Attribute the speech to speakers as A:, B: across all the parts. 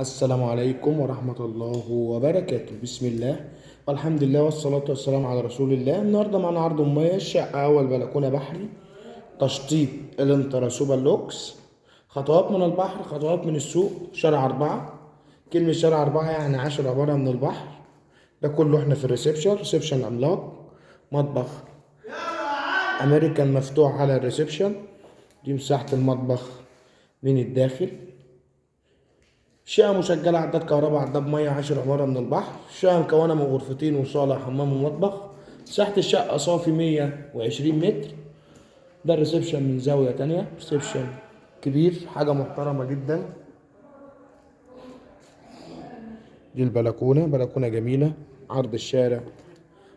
A: السلام عليكم ورحمة الله وبركاته. بسم الله والحمد لله والصلاة والسلام على رسول الله. النهاردة معنا عرض مميز، شقة أول بلكونة بحري، تشطيب الانترا سوبر لوكس، خطوات من البحر، خطوات من السوق، شارع 4. كلمة شارع 4 يعني 10 عبارة من البحر. ده كله احنا في ريسبشن عملاق، مطبخ أمريكان مفتوح على الريسبشن. دي مساحة المطبخ من الداخل. شقة مسجلة عداد كهرباء، عداد مية، 10 عمارة من البحر. شقة مكونة من غرفتين وصالة حمام ومطبخ. مساحة الشقة صافي 120 متر. ده الريسبشن من زاوية تانية، ريسبشن كبير، حاجة محترمة جدا. دي البلكونة، بلكونة جميلة، عرض الشارع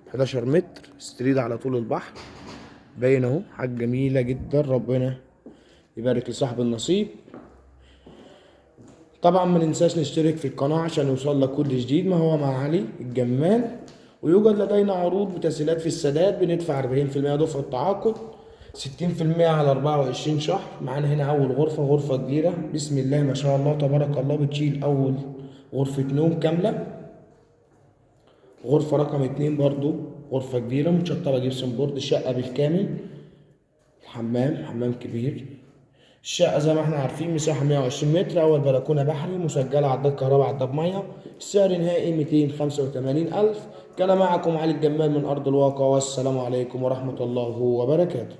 A: 11 متر، ستريد على طول البحر. باين اهو، حاجة جميلة جدا. ربنا يبارك لصاحب النصيب. طبعا ما ننساش نشترك في القناة عشان يوصلك كل جديد. ما هو مع علي الجمال. ويوجد لدينا عروض بتسهيلات في السداد، بندفع 40% دفعة التعاقد، 60% على 24 شهر. معانا هنا أول غرفة، غرفة كبيرة بسم الله ما شاء الله تبارك الله، بتشيل أول غرفة نوم كاملة. غرفة رقم 2 برضو غرفة كبيرة متشطبة جبسن بورد، شقة بالكامل. حمام كبير. الشقة زي ما احنا عارفين مساحة 120 متر، أول بلكونة بحري، مسجلة عداد كهرباء، عداد مية. السعر نهائي 285 ألف. كان معكم علي الجمال من أرض الواقع، والسلام عليكم ورحمة الله وبركاته.